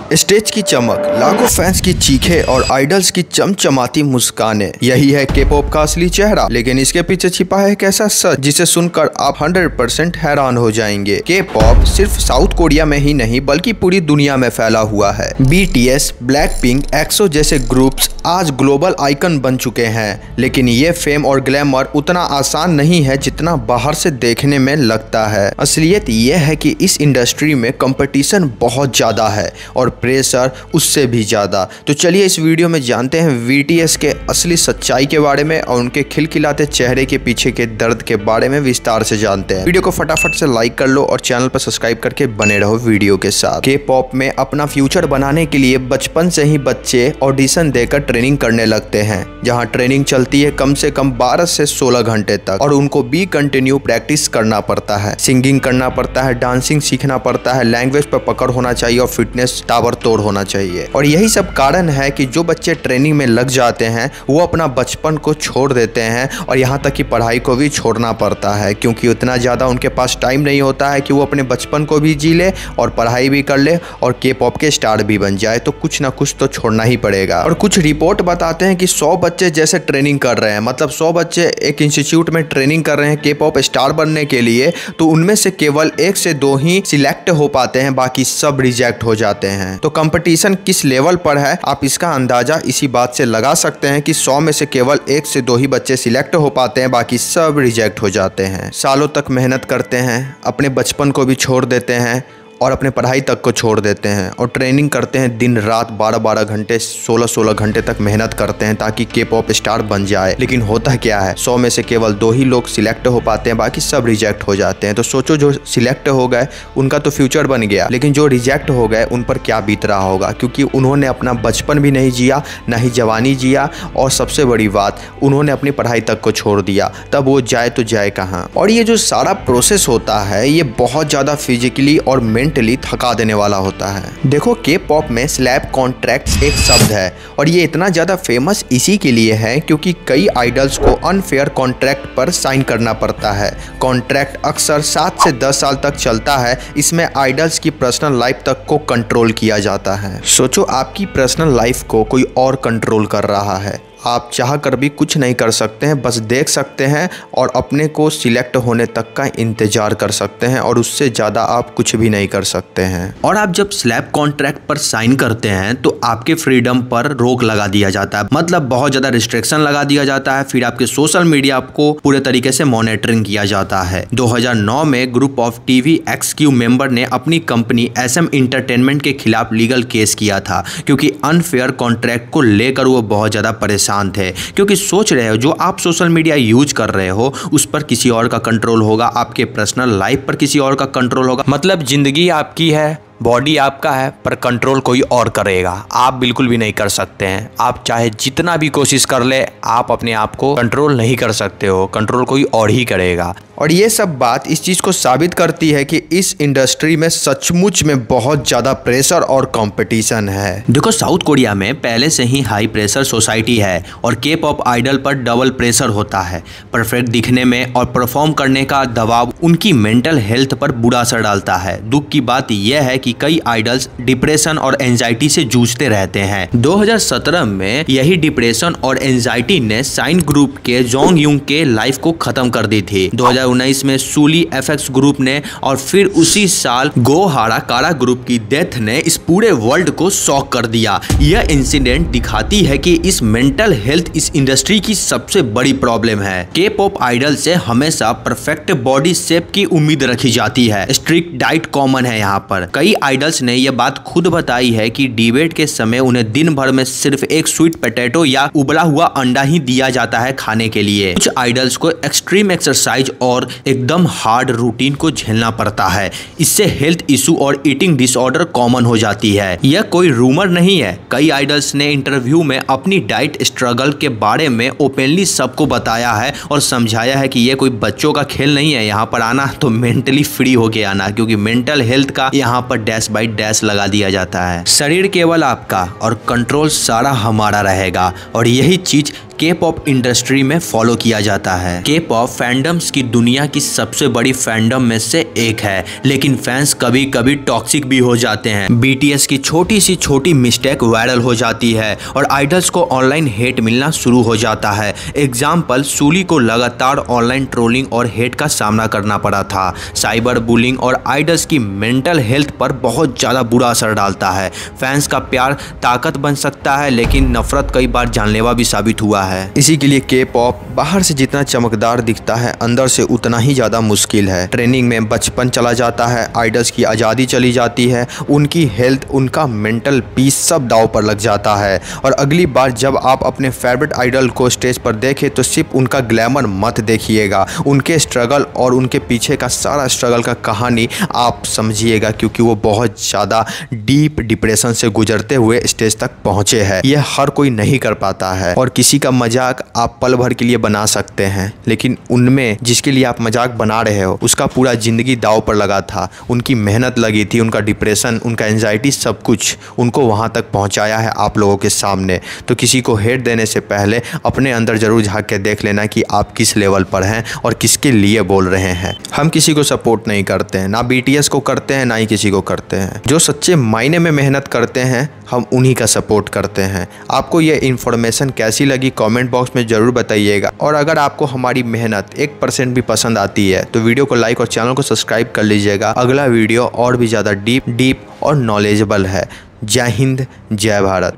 Stage की चमक, लाखों फैंस की चीखें और आइडल्स की चमचमाती मुस्कानें, यही है के पॉप का असली चेहरा। लेकिन इसके पीछे छिपा है एक ऐसा सच जिसे सुनकर आप 100% हैरान हो जाएंगे। के पॉप सिर्फ साउथ कोरिया में ही नहीं बल्कि पूरी दुनिया में फैला हुआ है। BTS, ब्लैकपिंक, एक्सो जैसे ग्रुप्स आज ग्लोबल आइकन बन चुके हैं। लेकिन ये फेम और ग्लैमर उतना आसान नहीं है जितना बाहर से देखने में लगता है। असलियत यह है कि इस इंडस्ट्री में कंपटीशन बहुत ज्यादा है और प्रेशर उससे भी ज्यादा। तो चलिए इस वीडियो में जानते हैं BTS के असली सच्चाई के बारे में और उनके खिलखिलाते चेहरे के पीछे के दर्द के बारे में विस्तार से जानते हैं। वीडियो को फटाफट से लाइक कर लो और चैनल पर सब्सक्राइब करके बने रहो वीडियो के साथ। के पॉप में अपना फ्यूचर बनाने के लिए बचपन से ही बच्चे ऑडिशन देकर ट्रेनिंग करने लगते हैं, जहां ट्रेनिंग चलती है कम से कम 12 से 16 घंटे तक और उनको भी कंटिन्यू प्रैक्टिस करना पड़ता है। सिंगिंग करना पड़ता है, डांसिंग सीखना पड़ता है, लैंग्वेज पर पकड़ होना चाहिए और फिटनेस ताबड़तोड़ होना चाहिए। और यही सब कारण है कि जो बच्चे ट्रेनिंग में लग जाते हैं वो अपना बचपन को छोड़ देते हैं और यहाँ तक कि पढ़ाई को भी छोड़ना पड़ता है, क्योंकि उतना ज़्यादा उनके पास टाइम नहीं होता है कि वो अपने बचपन को भी जी ले और पढ़ाई भी कर ले और के पॉप के स्टार भी बन जाए। तो कुछ ना कुछ तो छोड़ना ही पड़ेगा। और कुछ रिपोर्ट बताते हैं कि 100 बच्चे जैसे ट्रेनिंग कर रहे हैं, मतलब 100 बच्चे एक इंस्टीट्यूट में ट्रेनिंग कर रहे हैं के पॉप स्टार बनने के लिए, तो उनमें से केवल 1 से 2 ही सिलेक्ट हो पाते हैं, बाकी सब रिजेक्ट हो जाते हैं। तो कंपटीशन किस लेवल पर है आप इसका अंदाजा इसी बात से लगा सकते हैं कि 100 में से केवल 1 से 2 ही बच्चे सिलेक्ट हो पाते हैं, बाकी सब रिजेक्ट हो जाते हैं। सालों तक मेहनत करते हैं, अपने बचपन को भी छोड़ देते हैं और अपने पढ़ाई तक को छोड़ देते हैं और ट्रेनिंग करते हैं दिन रात 12-12 घंटे 16-16 घंटे तक मेहनत करते हैं ताकि के पॉप स्टार बन जाए। लेकिन होता क्या है, 100 में से केवल 2 ही लोग सिलेक्ट हो पाते हैं, बाकी सब रिजेक्ट हो जाते हैं। तो सोचो जो सिलेक्ट हो गए उनका तो फ्यूचर बन गया, लेकिन जो रिजेक्ट हो गए उन पर क्या बीत रहा होगा, क्योंकि उन्होंने अपना बचपन भी नहीं जिया, ना ही जवानी जिया और सबसे बड़ी बात उन्होंने अपनी पढ़ाई तक को छोड़ दिया। तब वो जाए तो जाए कहाँ। और ये जो सारा प्रोसेस होता है ये बहुत ज़्यादा फिजिकली और मेंटली थका देने वाला होता है। देखो के पॉप में स्लैब कॉन्ट्रैक्ट एक शब्द है और ये इतना ज्यादा फेमस इसी के लिए है क्योंकि कई आइडल्स को अनफेयर कॉन्ट्रैक्ट पर साइन करना पड़ता है। कॉन्ट्रैक्ट अक्सर 7 से 10 साल तक चलता है। इसमें आइडल्स की पर्सनल लाइफ तक को कंट्रोल किया जाता है। सोचो आपकी पर्सनल लाइफ को कोई और कंट्रोल कर रहा है। आप चाह कर भी कुछ नहीं कर सकते हैं, बस देख सकते हैं और अपने को सिलेक्ट होने तक का इंतजार कर सकते हैं और उससे ज़्यादा आप कुछ भी नहीं कर सकते हैं। और आप जब स्लैब कॉन्ट्रैक्ट पर साइन करते हैं तो आपके फ्रीडम पर रोक लगा दिया जाता है, मतलब बहुत ज़्यादा रिस्ट्रिक्शन लगा दिया जाता है। फिर आपके सोशल मीडिया को पूरे तरीके से मॉनिटरिंग किया जाता है। 2009 में group of TV XQ member ने अपनी कंपनी SM एंटरटेनमेंट के खिलाफ लीगल केस किया था, क्योंकि अनफेयर कॉन्ट्रैक्ट को लेकर वो बहुत ज़्यादा परेशान थे। क्योंकि सोच रहे हो जो आप सोशल मीडिया यूज कर रहे हो उस पर किसी और का कंट्रोल होगा, आपके पर्सनल लाइफ पर किसी और का कंट्रोल होगा, मतलब जिंदगी आपकी है, बॉडी आपका है, पर कंट्रोल कोई और करेगा। आप बिल्कुल भी नहीं कर सकते हैं। आप चाहे जितना भी कोशिश कर ले आप अपने आप को कंट्रोल नहीं कर सकते हो, कंट्रोल कोई और ही करेगा। और ये सब बात इस चीज़ को साबित करती है कि इस इंडस्ट्री में सचमुच में बहुत ज़्यादा प्रेशर और कंपटीशन है। देखो साउथ कोरिया में पहले से ही हाई प्रेशर सोसाइटी है और के पॉप आइडल पर डबल प्रेशर होता है। परफेक्ट दिखने में और परफॉर्म करने का दबाव उनकी मेंटल हेल्थ पर बुरा असर डालता है। दुख की बात यह है कि कई आइडल्स डिप्रेशन और एंजाइटी से जूझते रहते हैं। 2017 में यही डिप्रेशन और एंजाइटी ने साइन ग्रुप के जोंग यूंग के लाइफ को खत्म कर दी थी। 2019 में सूली FX ग्रुप ने और फिर उसी साल गो हारा कारा ग्रुप की डेथ ने इस पूरे वर्ल्ड को शॉक कर दिया। यह इंसिडेंट दिखाती है कि इस मेंटल हेल्थ इस इंडस्ट्री की सबसे बड़ी प्रॉब्लम है। के पॉप आइडल से हमेशा परफेक्ट बॉडी शेप की उम्मीद रखी जाती है। स्ट्रिक्ट डाइट कॉमन है यहाँ पर। कई आइडल्स ने यह बात खुद बताई है कि डिबेट के समय उन्हें दिन भर में सिर्फ एक स्वीट पोटैटो या उबला हुआ अंडा ही दिया जाता है खाने के लिए। कुछ आइडल्स को एक्सट्रीम एक्सरसाइज और एकदम हार्ड रूटीन को झेलना पड़ता है। इससे हेल्थ इशू और ईटिंग डिसऑर्डर कॉमन हो जाती है। यह कोई रूमर नहीं है। कई आइडल्स ने इंटरव्यू में अपनी डाइट स्ट्रगल के बारे में ओपनली सबको बताया है और समझाया है कि यह कोई बच्चों का खेल नहीं है। यहाँ पर आना तो मेंटली फ्री होके आना, क्योंकि मेंटल हेल्थ का यहाँ पर डैश बाई डैश लगा दिया जाता है। शरीर केवल आपका और कंट्रोल सारा हमारा रहेगा। और यही चीज के पॉप इंडस्ट्री में फॉलो किया जाता है। के पॉप फैंडम्स की दुनिया की सबसे बड़ी फैंडम में से एक है, लेकिन फैंस कभी कभी टॉक्सिक भी हो जाते हैं। बीटीएस की छोटी सी छोटी मिस्टेक वायरल हो जाती है और आइडल्स को ऑनलाइन हेट मिलना शुरू हो जाता है। एग्जाम्पल, सूली को लगातार ऑनलाइन ट्रोलिंग और हेट का सामना करना पड़ा था। साइबर बुलिंग और आइडल्स की मेंटल हेल्थ पर बहुत ज़्यादा बुरा असर डालता है। फैंस का प्यार ताकत बन सकता है, लेकिन नफरत कई बार जानलेवा भी साबित हुआ है। इसी के लिए के पॉप बाहर से जितना चमकदार दिखता है, अंदर से उतना ही ज़्यादा मुश्किल है। ट्रेनिंग में बचपन चला जाता है, आइडल्स की आज़ादी चली जाती है, उनकी हेल्थ, उनका मेंटल पीस सब दांव पर लग जाता है। और अगली बार जब आप अपने फेवरेट आइडल को स्टेज पर देखें तो सिर्फ उनका ग्लैमर मत देखिएगा, उनके स्ट्रगल और उनके पीछे का सारा स्ट्रगल का कहानी आप समझिएगा, क्योंकि वो बहुत ज़्यादा डीप डिप्रेशन से गुजरते हुए स्टेज तक पहुँचे हैं। यह हर कोई नहीं कर पाता है। और किसी का मजाक आप पल भर के लिए बना सकते हैं, लेकिन उनमें जिसके लिए आप मजाक बना रहे हो उसका पूरा ज़िंदगी दांव पर लगा था, उनकी मेहनत लगी थी, उनका डिप्रेशन, उनका एंजाइटी, सब कुछ उनको वहाँ तक पहुँचाया है आप लोगों के सामने। तो किसी को हेट देने से पहले अपने अंदर ज़रूर झांक के देख लेना कि आप किस लेवल पर हैं और किसके लिए बोल रहे हैं। हम किसी को सपोर्ट नहीं करते हैं, ना बीटीएस को करते हैं, ना ही किसी को करते हैं। जो सच्चे मायने में मेहनत करते हैं हम उन्हीं का सपोर्ट करते हैं। आपको ये इन्फॉर्मेशन कैसी लगी कमेंट बॉक्स में ज़रूर बताइएगा। और अगर आपको हमारी मेहनत 1% भी पसंद आती है तो वीडियो को लाइक और चैनल को सब्सक्राइब कर लीजिएगा। अगला वीडियो और भी ज़्यादा डीप और नॉलेजेबल है। जय हिंद, जय भारत।